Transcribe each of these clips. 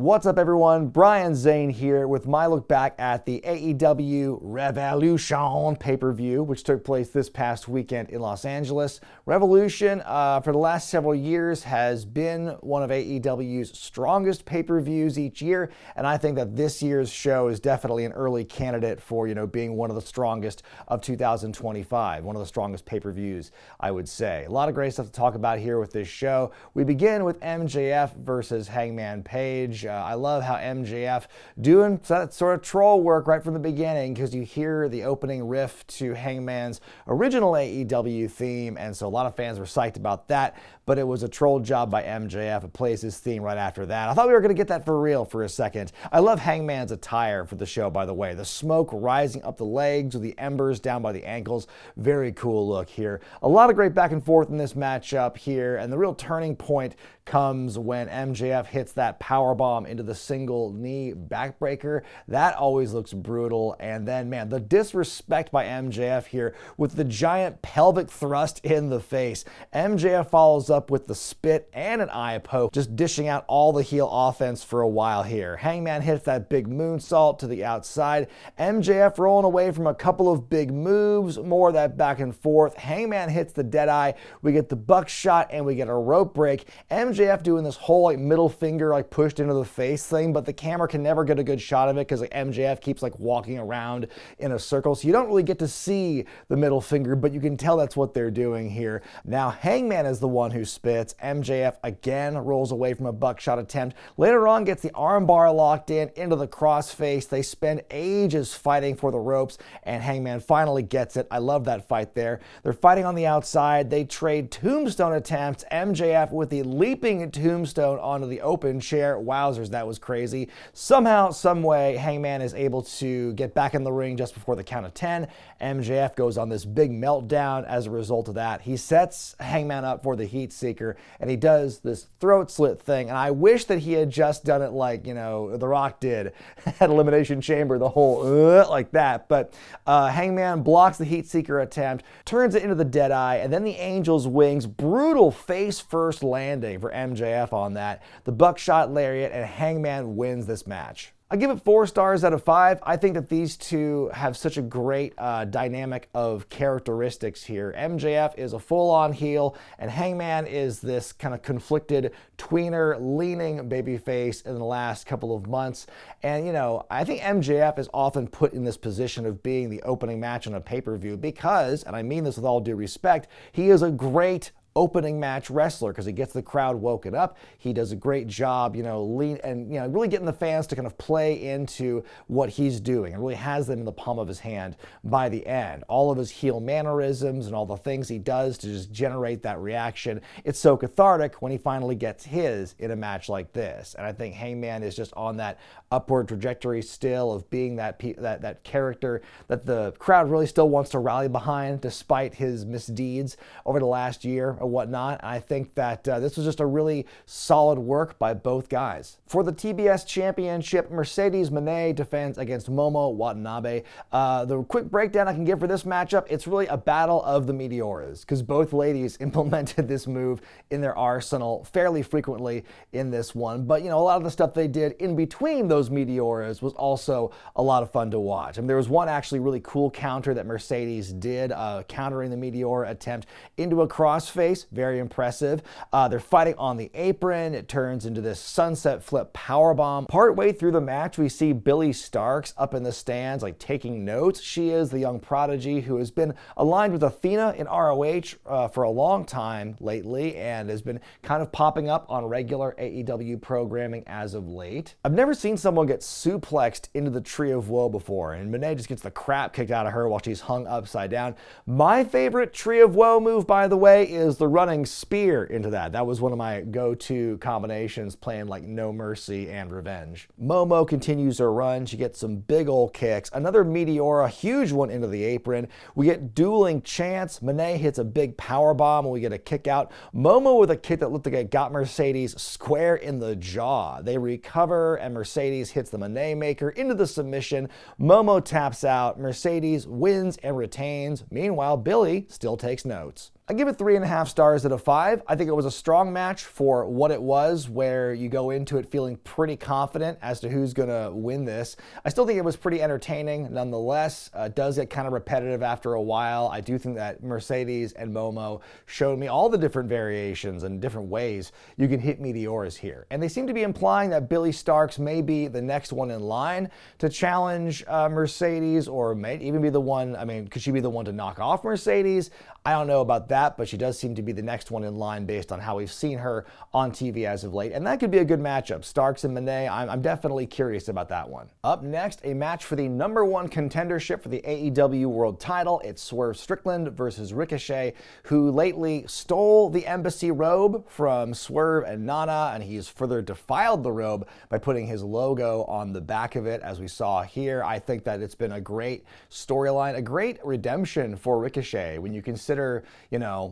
What's up, everyone? Brian Zane here with my look back at the AEW Revolution pay-per-view, which took place this past weekend in Los Angeles. Revolution, for the last several years, has been one of AEW's strongest pay-per-views each year, and I think that this year's show is definitely an early candidate for, being one of the strongest of 2025, one of the strongest pay-per-views, I would say. A lot of great stuff to talk about here with this show. We begin with MJF versus Hangman Page. I love how MJF doing that sort of troll work right from the beginning, because you hear the opening riff to Hangman's original AEW theme, and so a lot of fans were psyched about that, but it was a troll job by MJF. It plays his theme right after that. I thought we were going to get that for real for a second. I love Hangman's attire for the show, by the way. The smoke rising up the legs with the embers down by the ankles. Very cool look here. A lot of great back and forth in this matchup here, and the real turning point comes when MJF hits that powerbomb into the single knee backbreaker. That always looks brutal. And then, man, the disrespect by MJF here with the giant pelvic thrust in the face. MJF follows up with the spit and an eye poke, just dishing out all the heel offense for a while here. Hangman hits that big moonsault to the outside. MJF rolling away from a couple of big moves, more of that back and forth. Hangman hits the Deadeye. We get the buckshot and we get a rope break. MJF doing this whole middle finger pushed into the face thing, but the camera can never get a good shot of it because MJF keeps walking around in a circle, so you don't really get to see the middle finger, but you can tell that's what they're doing here. Now Hangman is the one who spits. MJF again rolls away from a buckshot attempt. Later on gets the armbar locked into the crossface. They spend ages fighting for the ropes, and Hangman finally gets it. I love that fight there. They're fighting on the outside. They trade tombstone attempts. MJF with the leaping tombstone onto the open chair. Wowzers, that was crazy. Somehow, some way, Hangman is able to get back in the ring just before the count of 10. MJF goes on this big meltdown as a result of that. He sets Hangman up for the heat seeker, and he does this throat slit thing, and I wish that he had just done it like, The Rock did at Elimination Chamber, the whole like that, but Hangman blocks the heat seeker attempt, turns it into the Deadeye, and then the Angel's Wings, brutal face-first landing for MJF on that, the buckshot lariat, and Hangman wins this match. I give it 4 stars out of 5. I think that these two have such a great dynamic of characteristics here. MJF is a full-on heel, and Hangman is this kind of conflicted tweener, leaning babyface in the last couple of months. And, I think MJF is often put in this position of being the opening match on a pay-per-view because, and I mean this with all due respect, he is a great opening match wrestler because he gets the crowd woken up. He does a great job, lean and really getting the fans to kind of play into what he's doing and really has them in the palm of his hand by the end. All of his heel mannerisms and all the things he does to just generate that reaction. It's so cathartic when he finally gets his in a match like this. And I think Hangman is just on that upward trajectory still of being that character that the crowd really still wants to rally behind despite his misdeeds over the last year or whatnot. I think that this was just a really solid work by both guys. For the TBS Championship, Mercedes Mone defends against Momo Watanabe. The quick breakdown I can give for this matchup, it's really a battle of the Meteoras because both ladies implemented this move in their arsenal fairly frequently in this one. But, a lot of the stuff they did in between those Meteoras was also a lot of fun to watch. There was one actually really cool counter that Mercedes did, countering the Meteora attempt into a crossface. Very impressive. They're fighting on the apron. It turns into this sunset flip powerbomb. Partway through the match, we see Billie Starkz up in the stands, taking notes. She is the young prodigy who has been aligned with Athena in ROH for a long time lately and has been kind of popping up on regular AEW programming as of late. I've never seen someone get suplexed into the Tree of Woe before, and Mone just gets the crap kicked out of her while she's hung upside down. My favorite Tree of Woe move, by the way, is the running spear into that. That was one of my go-to combinations, playing No Mercy and Revenge. Momo continues her run. She gets some big old kicks. Another Meteora, huge one into the apron. We get dueling chants. Mone hits a big power bomb and we get a kick out. Momo with a kick that looked like it got Mercedes square in the jaw. They recover and Mercedes hits the Mone maker into the submission. Momo taps out. Mercedes wins and retains. Meanwhile, Billie still takes notes. I give it 3.5 stars out of 5. I think it was a strong match for what it was, where you go into it feeling pretty confident as to who's going to win this. I still think it was pretty entertaining nonetheless. It does get kind of repetitive after a while. I do think that Mercedes and Momo showed me all the different variations and different ways you can hit meteors here. And they seem to be implying that Billie Starkz may be the next one in line to challenge Mercedes, or may even be the one, could she be the one to knock off Mercedes? I don't know about that, but she does seem to be the next one in line based on how we've seen her on TV as of late. And that could be a good matchup. Starkz and Mone, I'm definitely curious about that one. Up next, a match for the #1 contendership for the AEW World title. It's Swerve Strickland versus Ricochet, who lately stole the embassy robe from Swerve and Nana, and he's further defiled the robe by putting his logo on the back of it, as we saw here. I think that it's been a great storyline, a great redemption for Ricochet when you consider,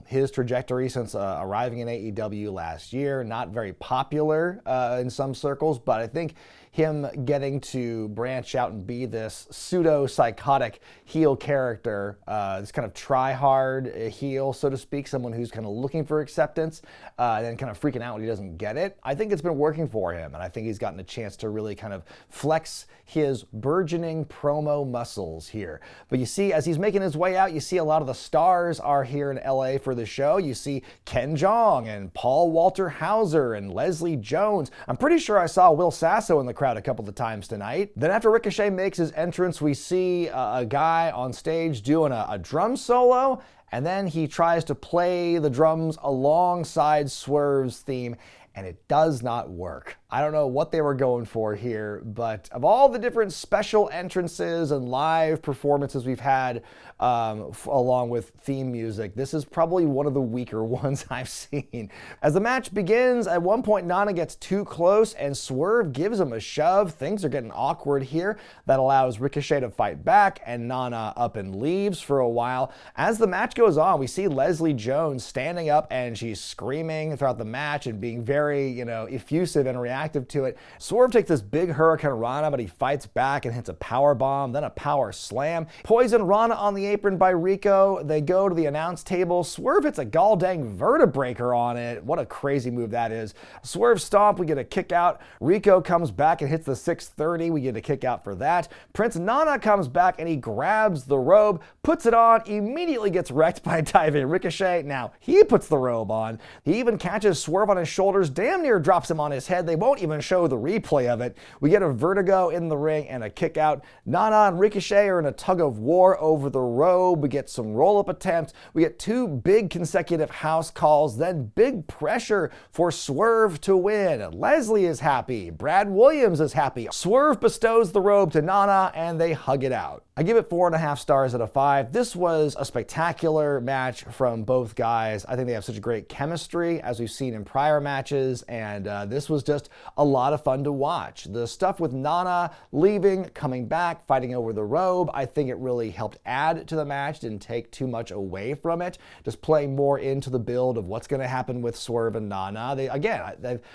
his trajectory since arriving in AEW last year. Not very popular in some circles, but I think him getting to branch out and be this pseudo-psychotic heel character, this kind of try-hard heel, so to speak, someone who's kind of looking for acceptance, and then kind of freaking out when he doesn't get it. I think it's been working for him, and I think he's gotten a chance to really kind of flex his burgeoning promo muscles here. But you see, as he's making his way out, you see a lot of the stars are here in LA for the show. You see Ken Jeong and Paul Walter Hauser and Leslie Jones. I'm pretty sure I saw Will Sasso in the crowd a couple of times tonight. Then after Ricochet makes his entrance, we see a guy on stage doing a drum solo, and then he tries to play the drums alongside Swerve's theme, and it does not work. I don't know what they were going for here, but of all the different special entrances and live performances we've had along with theme music, this is probably one of the weaker ones I've seen. As the match begins, at one point Nana gets too close and Swerve gives him a shove. Things are getting awkward here. That allows Ricochet to fight back, and Nana up and leaves for a while. As the match goes on, we see Leslie Jones standing up, and she's screaming throughout the match and being very, effusive and reactive to it. Swerve takes this big Hurricane Rana, but he fights back and hits a power bomb, then a power slam. Poison Rana on the apron by Rico. They go to the announce table. Swerve hits a gall dang vertebreaker on it. What a crazy move that is. Swerve stomp, we get a kick out. Rico comes back and hits the 630. We get a kick out for that. Prince Nana comes back and he grabs the robe, puts it on, immediately gets wrecked by diving Ricochet. Now he puts the robe on. He even catches Swerve on his shoulders, damn near drops him on his head. They won't even show the replay of it. We get a vertigo in the ring and a kick out. Nana and Ricochet are in a tug of war over the robe. We get some roll-up attempts. We get 2 big consecutive house calls, then big pressure for Swerve to win. Leslie is happy. Brad Williams is happy. Swerve bestows the robe to Nana and they hug it out. I give it 4.5 stars out of 5. This was a spectacular match from both guys. I think they have such great chemistry, as we've seen in prior matches, and this was just a lot of fun to watch. The stuff with Nana leaving, coming back, fighting over the robe, I think it really helped add to the match, didn't take too much away from it, just playing more into the build of what's going to happen with Swerve and Nana.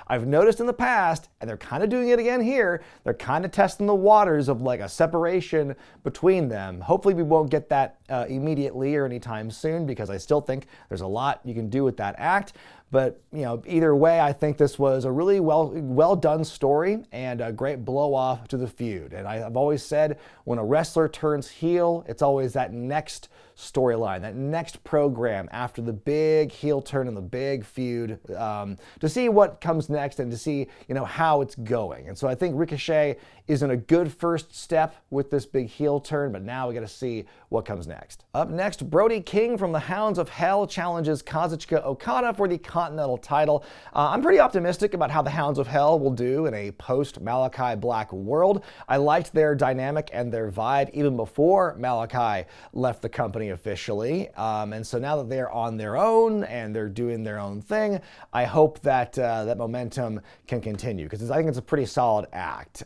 I've noticed in the past, and they're kind of doing it again here, they're kind of testing the waters of like a separation between them. Hopefully we won't get that immediately or anytime soon, because I still think there's a lot you can do with that act. But, either way, I think this was a really well done story and a great blow off to the feud. And I've always said, when a wrestler turns heel, it's always that next storyline, that next program after the big heel turn and the big feud, to see what comes next and to see, how it's going. And so I think Ricochet is in a good first step with this big heel turn, but now we got to see what comes next. Up next, Brody King from the Hounds of Hell challenges Kazuchika Okada for the Continental title. I'm pretty optimistic about how the Hounds of Hell will do in a post-Malachi Black world. I liked their dynamic and their vibe even before Malachi left the company officially. And so now that they're on their own and they're doing their own thing, I hope that that momentum can continue, because I think it's a pretty solid act.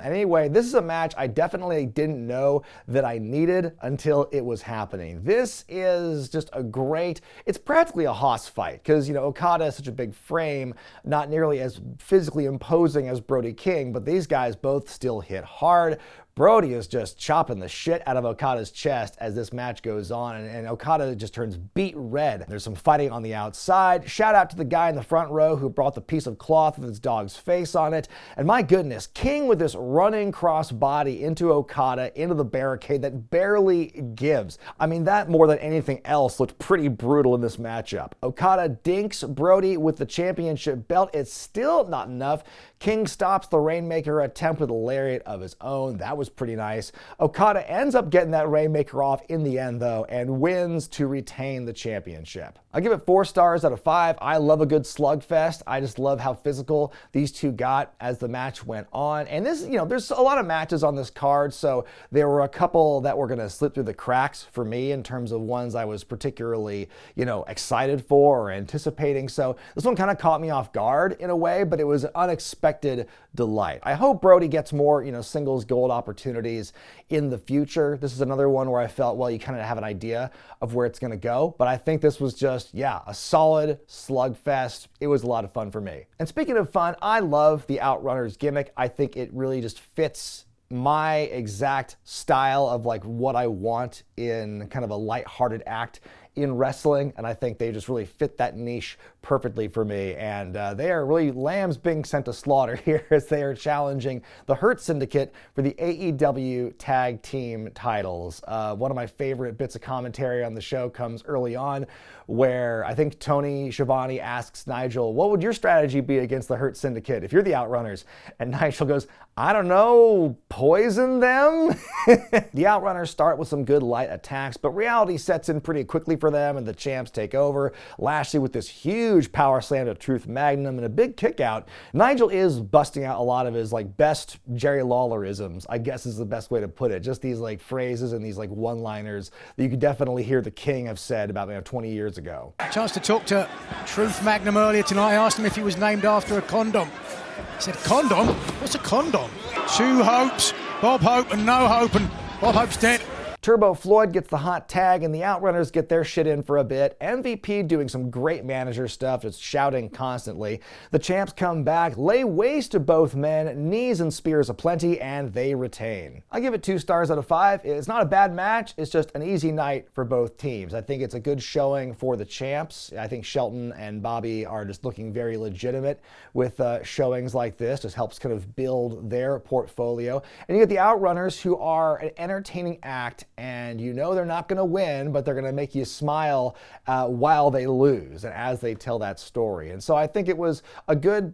And anyway, this is a match I definitely didn't know that I needed until it was happening. This is just it's practically a hoss fight, because, Okada is such a big frame, not nearly as physically imposing as Brody King, but these guys both still hit hard. Brody is just chopping the shit out of Okada's chest as this match goes on, and Okada just turns beet red. There's some fighting on the outside. Shout out to the guy in the front row who brought the piece of cloth with his dog's face on it. And my goodness, King with this running cross body into Okada, into the barricade that barely gives. I mean, that more than anything else looked pretty brutal in this matchup. Okada dinks Brody with the championship belt. It's still not enough. King stops the Rainmaker attempt with a lariat of his own. That was pretty nice. Okada ends up getting that Rainmaker off in the end, though, and wins to retain the championship. I give it 4 stars out of 5. I love a good slugfest. I just love how physical these two got as the match went on. And this, there's a lot of matches on this card, so there were a couple that were going to slip through the cracks for me in terms of ones I was particularly, excited for or anticipating. So this one kind of caught me off guard in a way, but it was an unexpected delight. I hope Brody gets more, singles gold opportunities in the future. This is another one where I felt, well, you kind of have an idea of where it's going to go, but I think this was just, a solid slugfest. It was a lot of fun for me. And speaking of fun, I love the Outrunners gimmick. I think it really just fits my exact style of what I want in kind of a lighthearted act in wrestling, and I think they just really fit that niche perfectly for me, and they are really lambs being sent to slaughter here as they are challenging the Hurt Syndicate for the AEW Tag Team titles. One of my favorite bits of commentary on the show comes early on, where I think Toni Schiavone asks Nigel, what would your strategy be against the Hurt Syndicate if you're the Outrunners? And Nigel goes, I don't know, poison them? The Outrunners start with some good light attacks, but reality sets in pretty quickly for them, and the champs take over. Lashley with this huge power slam to Truth Magnum and a big kick out. Nigel is busting out a lot of his best Jerry Lawler-isms, I guess is the best way to put it. Just these phrases and these one-liners that you could definitely hear the King have said about 20 years ago. Chance to talk to Truth Magnum earlier tonight. I asked him if he was named after a condom. He said, condom? What's a condom? 2 Hopes, Bob Hope and No Hope, and Bob Hope's dead. Turbo Floyd gets the hot tag, and the Outrunners get their shit in for a bit. MVP doing some great manager stuff, just shouting constantly. The champs come back, lay waste to both men, knees and spears aplenty, and they retain. I give it 2 stars out of 5. It's not a bad match, it's just an easy night for both teams. I think it's a good showing for the champs. I think Shelton and Bobby are just looking very legitimate with showings like this. Just helps kind of build their portfolio. And you get the Outrunners, who are an entertaining act, and they're not going to win, but they're going to make you smile while they lose and as they tell that story. And so I think it was a good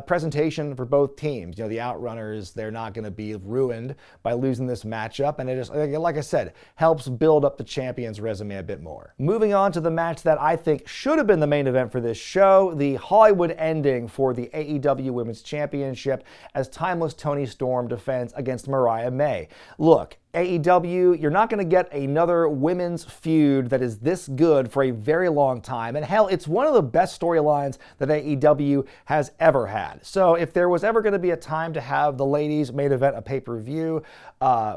presentation for both teams. The Outrunners, they're not going to be ruined by losing this matchup, and it just, like I said, helps build up the champion's resume a bit more. Moving on to the match that I think should have been the main event for this show, the Hollywood ending for the AEW Women's Championship as Timeless Toni Storm defends against Mariah May. Look, AEW, you're not going to get another women's feud that is this good for a very long time. And hell, it's one of the best storylines that AEW has ever had. So if there was ever going to be a time to have the ladies main event a pay-per-view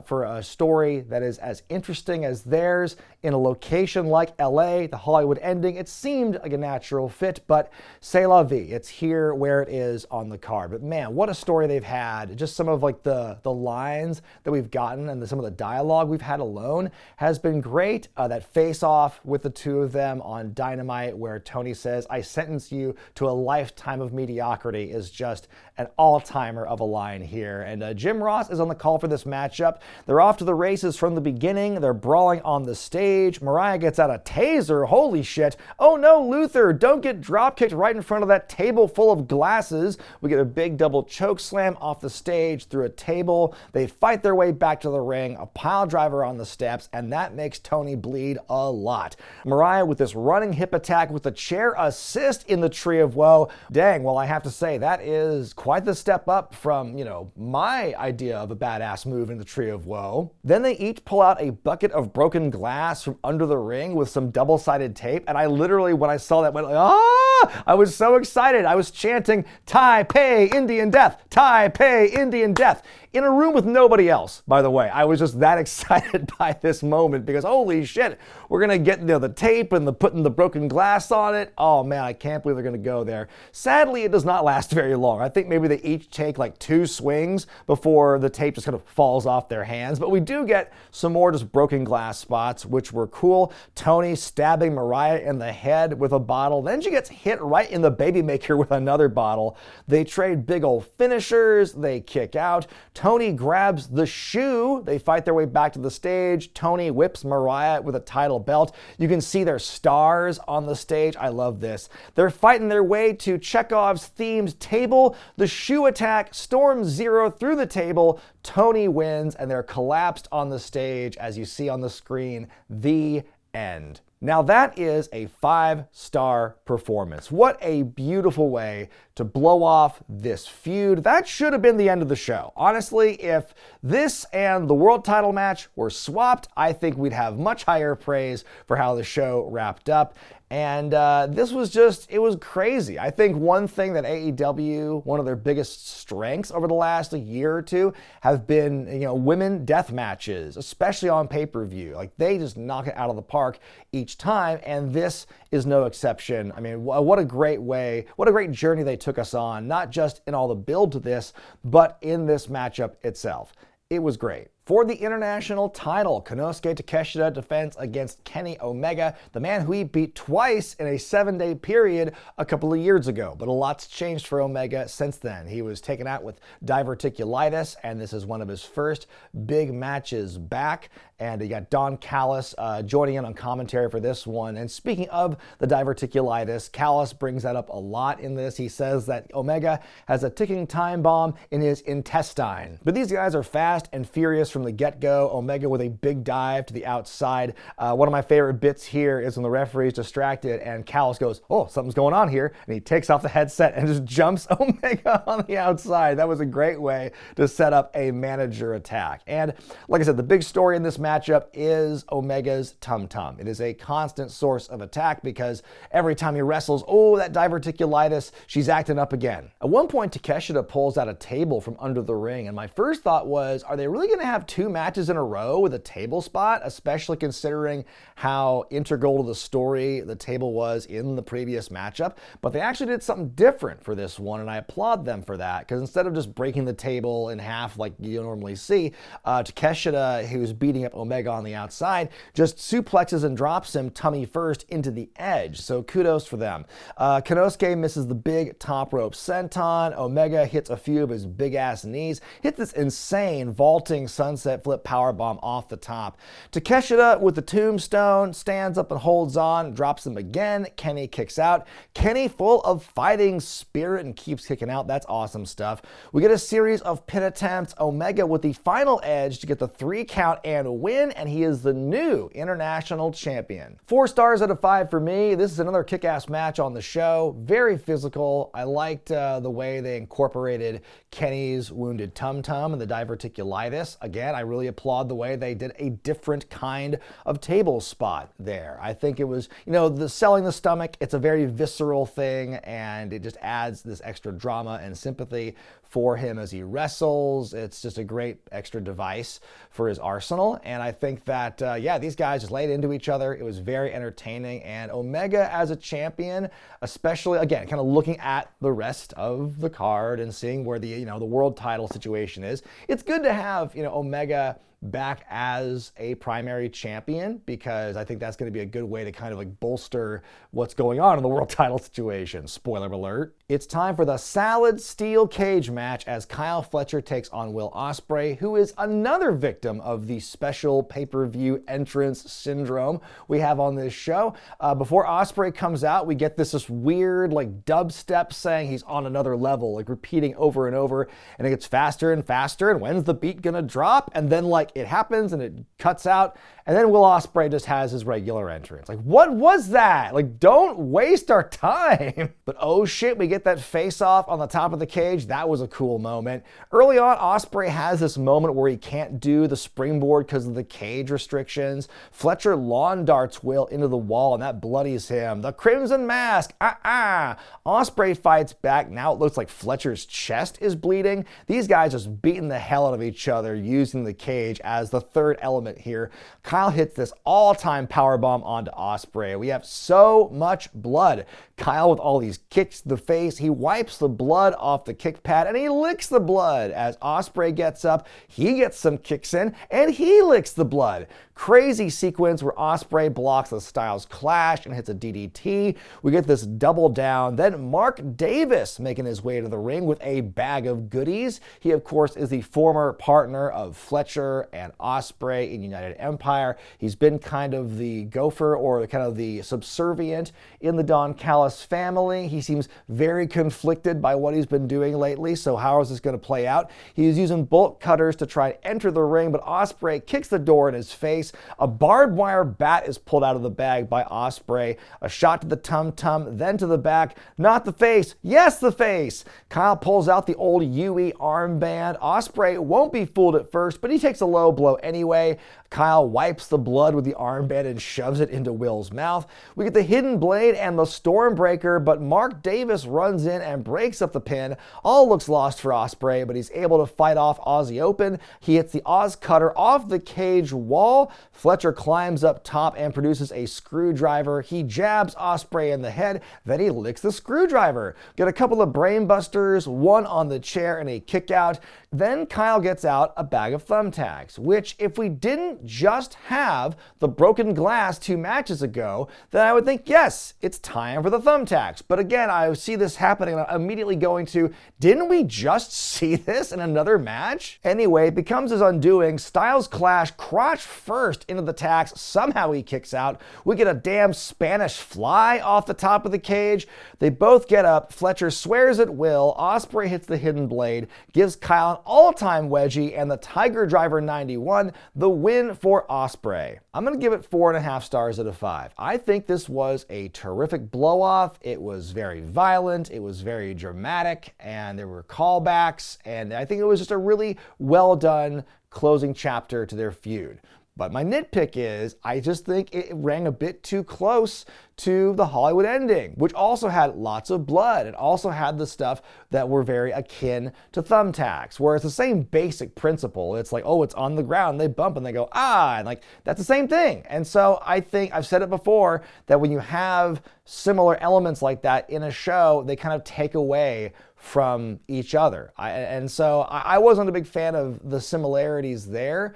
for a story that is as interesting as theirs in a location like LA, the Hollywood ending, it seemed like a natural fit, but c'est la vie. It's here where it is on the card. But man, what a story they've had. Just some of the lines that we've gotten and some of the dialogue we've had alone has been great. That face-off with the two of them on Dynamite where Toni says, I sentence you to a lifetime of mediocrity, is just an all-timer of a line here. And Jim Ross is on the call for this matchup. They're off to the races from the beginning. They're brawling on the stage. Mariah gets out a taser. Holy shit. Oh no, Luther, don't get drop-kicked right in front of that table full of glasses. We get a big double choke slam off the stage through a table. They fight their way back to the ring, a pile driver on the steps, and that makes Toni bleed a lot. Mariah with this running hip attack with a chair assist in the Tree of Woe. Dang, well, I have to say, that is quite the step up from, my idea of a badass move in the Tree of Woe. Then they each pull out a bucket of broken glass from under the ring with some double-sided tape, and I literally, when I saw that, went, I was so excited. I was chanting, Taipei, Indian Death, Taipei, Indian Death, in a room with nobody else, by the way. I was just that excited by this moment because holy shit, we're going to get the tape and putting the broken glass on it. Oh man, I can't believe they're going to go there. Sadly, it does not last very long. I think maybe they each take like 2 swings before the tape just kind of falls off their hands. But we do get some more just broken glass spots, which were cool. Toni stabbing Mariah in the head with a bottle. Then she gets hit right in the baby maker with another bottle. They trade big old finishers. They kick out. Toni grabs the shoe. They fight their way back to the stage. Toni whips Mariah with a title belt. You can see their stars on the stage. I love this. They're fighting their way to Chekhov's themed table. The shoe attack storms Zero through the table. Toni wins, and they're collapsed on the stage, as you see on the screen. The end. Now that is a 5-star performance. What a beautiful way to blow off this feud. That should have been the end of the show. Honestly, if this and the world title match were swapped, I think we'd have much higher praise for how the show wrapped up. And this was just, it was crazy. I think one thing that AEW, one of their biggest strengths over the last year or two, have been, women death matches, especially on pay-per-view. Like, they just knock it out of the park each time, and this is no exception. I mean, what a great way, what a great journey they took us on, not just in all the build to this, but in this matchup itself. It was great. For the international title, Konosuke Takeshita defends against Kenny Omega, the man who he beat twice in a 7-day period a couple of years ago. But a lot's changed for Omega since then. He was taken out with diverticulitis, and this is one of his first big matches back. And you got Don Callis joining in on commentary for this one. And speaking of the diverticulitis, Callis brings that up a lot in this. He says that Omega has a ticking time bomb in his intestine. But these guys are fast and furious from the get-go. Omega with a big dive to the outside. One of my favorite bits here is when the referee's distracted and Callis goes, "Oh, something's going on here." And he takes off the headset and just jumps Omega on the outside. That was a great way to set up a manager attack. And like I said, the big story in this matchup is Omega's tum-tum. It is a constant source of attack because every time he wrestles, that diverticulitis, she's acting up again. At one point, Takeshita pulls out a table from under the ring, and my first thought was, are they really going to have 2 matches in a row with a table spot, especially considering how integral to the story the table was in the previous matchup? But they actually did something different for this one, and I applaud them for that, because instead of just breaking the table in half like you normally see, Takeshita, who's beating up Omega on the outside, just suplexes and drops him tummy first into the edge. So kudos for them. Konosuke misses the big top rope senton. Omega hits a few of his big ass knees, hits this insane vaulting sunset flip powerbomb off the top. Takeshita with the tombstone stands up and holds on, drops him again. Kenny kicks out. Kenny full of fighting spirit and keeps kicking out. That's awesome stuff. We get a series of pin attempts. Omega with the final edge to get the 3 count and win, and he is the new international champion. 4 stars out of 5 for me. This is another kick-ass match on the show. Very physical. I liked the way they incorporated Kenny's wounded tum-tum and the diverticulitis. Again, I really applaud the way they did a different kind of table spot there. I think it was, the selling the stomach, it's a very visceral thing, and it just adds this extra drama and sympathy for him as he wrestles. It's just a great extra device for his arsenal. And I think that, these guys just laid into each other. It was very entertaining. And Omega as a champion, especially, again, kind of looking at the rest of the card and seeing where the world title situation is, it's good to have, Omega back as a primary champion, because I think that's going to be a good way to kind of bolster what's going on in the world title situation. Spoiler alert. It's time for the Salad Steel Cage match as Kyle Fletcher takes on Will Ospreay, who is another victim of the special pay-per-view entrance syndrome we have on this show. Before Ospreay comes out, we get this weird dubstep saying he's on another level, repeating over and over, and it gets faster and faster, and when's the beat gonna drop? And then it happens and it cuts out, and then Will Ospreay just has his regular entrance. What was that? Don't waste our time. But oh shit, we get that face off on the top of the cage. That was a cool moment. Early on, Ospreay has this moment where he can't do the springboard because of the cage restrictions. Fletcher lawn darts Will into the wall, and that bloodies him. The Crimson Mask. Ospreay fights back. Now it looks like Fletcher's chest is bleeding. These guys just beating the hell out of each other using the cage as the third element here. Kyle hits this all-time powerbomb onto Ospreay. We have so much blood. Kyle with all these kicks to the face. He wipes the blood off the kick pad and he licks the blood. As Ospreay gets up, he gets some kicks in and he licks the blood. Crazy sequence where Ospreay blocks the Styles Clash and hits a DDT. We get this double down. Then Mark Davis making his way to the ring with a bag of goodies. He, of course, is the former partner of Fletcher and Ospreay in United Empire. He's been kind of the gopher or kind of the subservient in the Don Callis family. He seems very conflicted by what he's been doing lately, so how is this going to play out? He's using bolt cutters to try and enter the ring, but Ospreay kicks the door in his face. A barbed wire bat is pulled out of the bag by Ospreay. A shot to the tum-tum, then to the back. Not the face. Yes, the face. Kyle pulls out the old UE armband. Ospreay won't be fooled at first, but he takes a low blow anyway. Kyle wipes the blood with the armband and shoves it into Will's mouth. We get the hidden blade and the Stormbreaker, but Mark Davis runs in and breaks up the pin. All looks lost for Ospreay, but he's able to fight off Aussie Open. He hits the Oz Cutter off the cage wall. Fletcher climbs up top and produces a screwdriver. He jabs Ospreay in the head, then he licks the screwdriver. Get a couple of brain busters, one on the chair and a kick out. Then Kyle gets out a bag of thumbtacks, which if we didn't just have the broken glass 2 matches ago, then I would think, yes, it's time for the thumbtacks. But again, I see this happening and I'm immediately going to, didn't we just see this in another match? Anyway, it becomes his undoing. Styles Clash crotch first into the tacks. Somehow he kicks out. We get a damn Spanish fly off the top of the cage. They both get up. Fletcher swears at Will. Ospreay hits the hidden blade, gives Kyle an all-time wedgie, and the Tiger Driver 91, the win for Ospreay. I'm going to give it 4.5 stars out of 5. I think this was a terrific blow-off. It was very violent. It was very dramatic, and there were callbacks, and I think it was just a really well-done closing chapter to their feud. But my nitpick is, I just think it rang a bit too close to the Hollywood ending, which also had lots of blood. It also had the stuff that were very akin to thumbtacks, where it's the same basic principle. It's like, oh, it's on the ground, they bump and they go, ah, and like, that's the same thing. And so I think, I've said it before, that when you have similar elements like that in a show, they kind of take away from each other. And so I wasn't a big fan of the similarities there.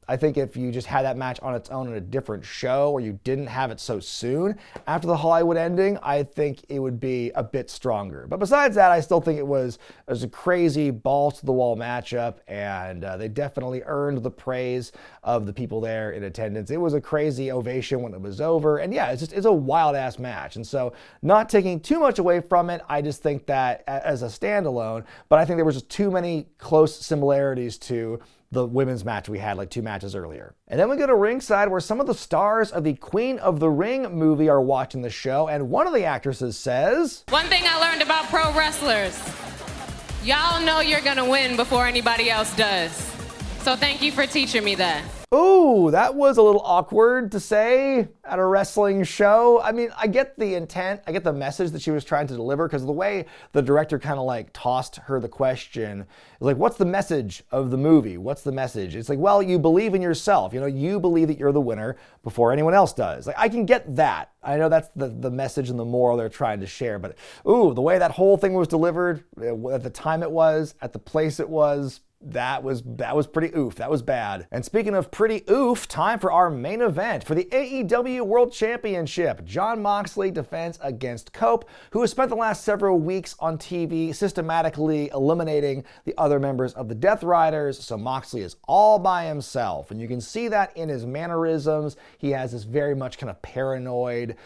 I think if you just had that match on its own in a different show, or you didn't have it so soon after the Hollywood ending, I think it would be a bit stronger. But besides that, I still think it was a crazy balls to the wall matchup, and they definitely earned the praise of the people there in attendance. It was a crazy ovation when it was over, and yeah, it's a wild ass match. And so, not taking too much away from it, I just think that as a standalone, but I think there was just too many close similarities to the women's match we had like 2 matches earlier. And then we go to ringside, where some of the stars of the Queen of the Ring movie are watching the show, and one of the actresses says, "One thing I learned about pro wrestlers, y'all know you're gonna win before anybody else does. So thank you for teaching me that." Ooh, that was a little awkward to say at a wrestling show. I mean, I get the intent, I get the message that she was trying to deliver, because the way the director kind of like tossed her the question is like, what's the message of the movie? What's the message? It's like, well, you believe in yourself. You know, you believe that you're the winner before anyone else does. Like, I can get that. I know that's the message and the moral they're trying to share, but ooh, the way that whole thing was delivered, at the time it was, at the place it was, that was pretty oof. That was bad. And speaking of pretty oof, time for our main event. For the AEW World Championship, Jon Moxley defends against Cope, who has spent the last several weeks on TV systematically eliminating the other members of the Death Riders, so Moxley is all by himself. And you can see that in his mannerisms. He has this very much kind of paranoid,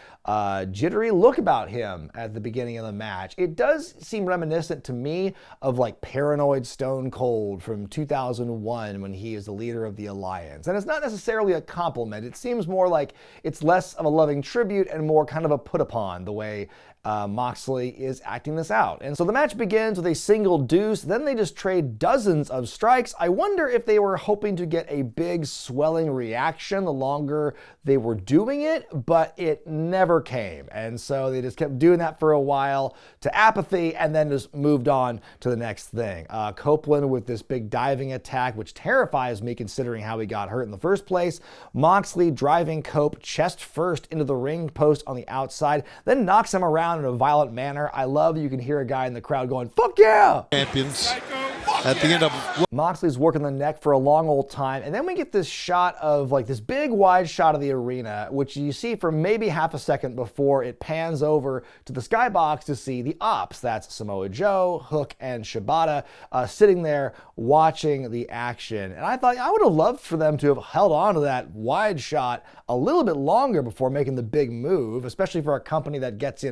jittery look about him at the beginning of the match. It does seem reminiscent to me of like paranoid Stone Cold from 2001 when he is the leader of the Alliance. And it's not necessarily a compliment. It seems more like it's less of a loving tribute and more kind of a put upon, the way Moxley is acting this out. And so the match begins with a single deuce, then they just trade dozens of strikes. I wonder if they were hoping to get a big swelling reaction the longer they were doing it, but it never came. And so they just kept doing that for a while to apathy and then just moved on to the next thing. Copeland with this big diving attack, which terrifies me considering how he got hurt in the first place. Moxley driving Cope chest first into the ring post on the outside, then knocks him around in a violent manner. I love that you can hear a guy in the crowd going, "Fuck yeah!" Champions at the end of... Moxley's working the neck for a long old time, and then we get this shot of like this big wide shot of the arena, which you see for maybe half a second before it pans over to the skybox to see the Ops. That's Samoa Joe, Hook, and Shibata sitting there watching the action. And I thought I would have loved for them to have held on to that wide shot a little bit longer before making the big move, especially for a company that gets,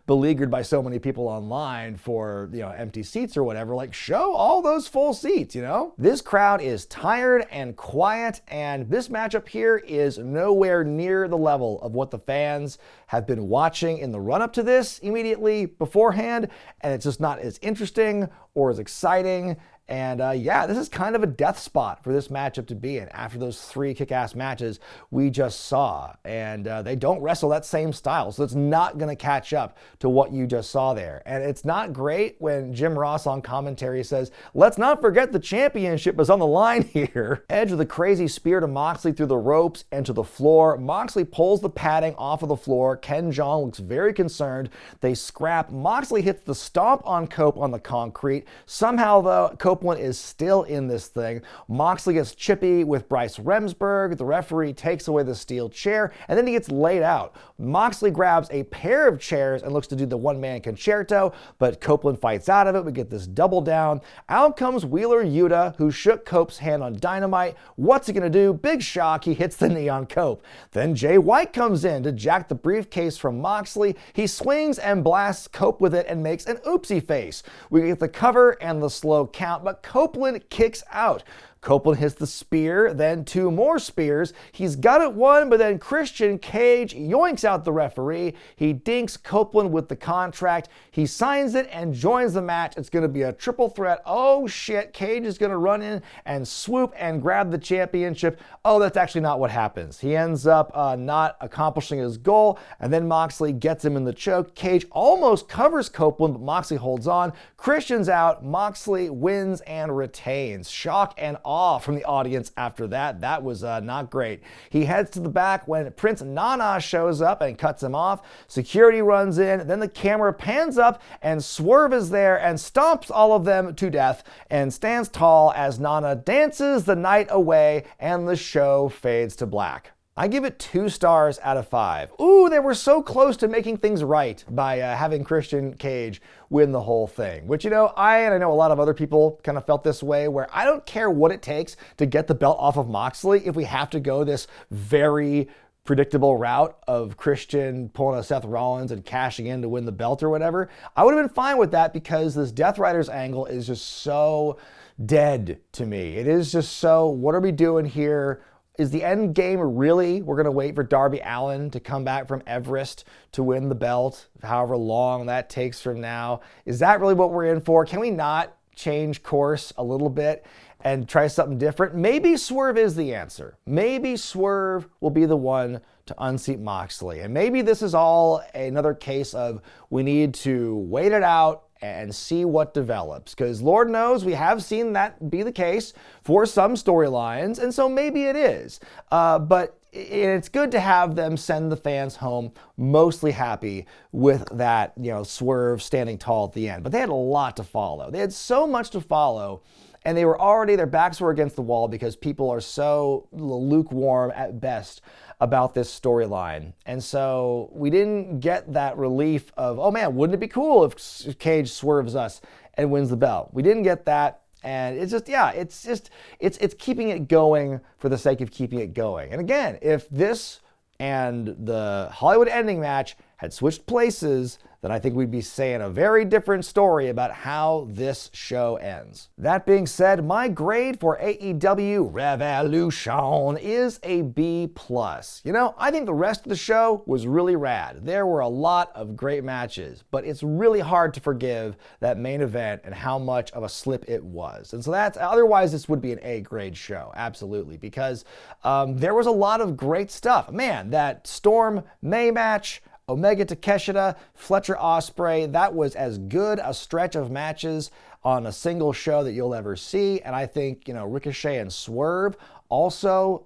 beleaguered by so many people online for, empty seats or whatever. Like, show all those full seats, This crowd is tired and quiet, and this matchup here is nowhere near the level of what the fans have been watching in the run-up to this immediately beforehand, and it's just not as interesting or as exciting. And this is kind of a death spot for this matchup to be in after those 3 kick-ass matches we just saw. And they don't wrestle that same style, so it's not going to catch up to what you just saw there. And it's not great when Jim Ross on commentary says, "Let's not forget the championship is on the line here." Edge with a crazy spear to Moxley through the ropes and to the floor. Moxley pulls the padding off of the floor. Ken Jeong looks very concerned. They scrap. Moxley hits the stomp on Cope on the concrete. Somehow, though, Copeland is still in this thing. Moxley gets chippy with Bryce Remsburg. The referee takes away the steel chair, and then he gets laid out. Moxley grabs a pair of chairs and looks to do the one-man concerto, but Copeland fights out of it. We get this double down. Out comes Wheeler Yuta, who shook Cope's hand on Dynamite. What's he going to do? Big shock. He hits the knee on Cope. Then Jay White comes in to jack the briefcase from Moxley. He swings and blasts Cope with it and makes an oopsie face. We get the cover and the slow count, but Copeland kicks out. Copeland hits the spear, then 2 more spears. He's got it one, but then Christian Cage yoinks out the referee. He dinks Copeland with the contract. He signs it and joins the match. It's going to be a triple threat. Oh shit, Cage is going to run in and swoop and grab the championship. Oh, that's actually not what happens. He ends up not accomplishing his goal, and then Moxley gets him in the choke. Cage almost covers Copeland, but Moxley holds on. Christian's out. Moxley wins and retains. Shock and awe from the audience after that. That was not great. He heads to the back when Prince Nana shows up and cuts him off. Security runs in. Then the camera pans up and Swerve is there and stomps all of them to death and stands tall as Nana dances the night away and the show fades to black. I give it 2 stars out of 5. Ooh, they were so close to making things right by having Christian Cage win the whole thing. Which, I know a lot of other people kind of felt this way, where I don't care what it takes to get the belt off of Moxley if we have to go this very predictable route of Christian pulling a Seth Rollins and cashing in to win the belt or whatever. I would have been fine with that because this Death Riders angle is just so dead to me. It is just so, what are we doing here? Is the end game really we're going to wait for Darby Allin to come back from Everest to win the belt, however long that takes from now? Is that really what we're in for? Can we not change course a little bit and try something different? Maybe Swerve is the answer. Maybe Swerve will be the one to unseat Moxley. And maybe this is all another case of we need to wait it out and see what develops. Because Lord knows we have seen that be the case for some storylines, and so maybe it is. But it's good to have them send the fans home mostly happy with that, Swerve standing tall at the end. But they had a lot to follow. They had so much to follow, and they were already, their backs were against the wall because people are so lukewarm at best about this storyline. And so we didn't get that relief of, oh man, wouldn't it be cool if Cage swerves us and wins the belt? We didn't get that. And it's just, it's keeping it going for the sake of keeping it going. And again, if this and the Hollywood ending match had switched places, then I think we'd be saying a very different story about how this show ends. That being said, my grade for AEW Revolution is a B+. I think the rest of the show was really rad. There were a lot of great matches, but it's really hard to forgive that main event and how much of a slip it was. And so otherwise this would be an A-grade show, absolutely, because there was a lot of great stuff. Man, that Storm May match, Omega Takeshita, Fletcher Ospreay, that was as good a stretch of matches on a single show that you'll ever see. And I think, Ricochet and Swerve also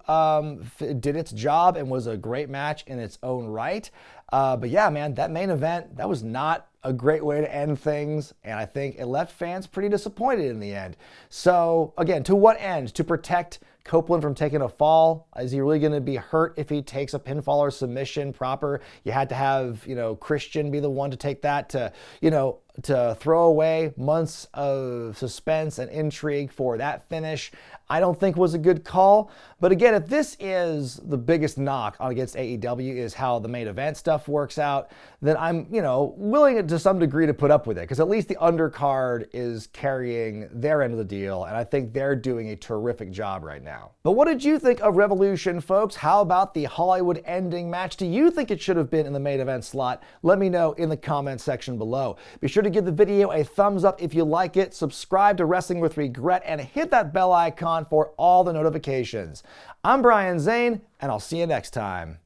did its job and was a great match in its own right. But yeah, man, that main event, that was not a great way to end things, and I think it left fans pretty disappointed in the end. So again, to what end? To protect Copeland from taking a fall? Is he really going to be hurt if he takes a pinfall or submission proper? You had to have, Christian be the one to take that to throw away months of suspense and intrigue for that finish. I don't think was a good call. But again, if this is the biggest knock against AEW is how the main event stuff works out, then I'm, willing to some degree to put up with it, because at least the undercard is carrying their end of the deal, and I think they're doing a terrific job right now. But what did you think of Revolution, folks? How about the Hollywood ending match? Do you think it should have been in the main event slot? Let me know in the comment section below. Be sure to give the video a thumbs up if you like it, subscribe to Wrestling with Regret, and hit that bell icon for all the notifications. I'm Brian Zane, and I'll see you next time.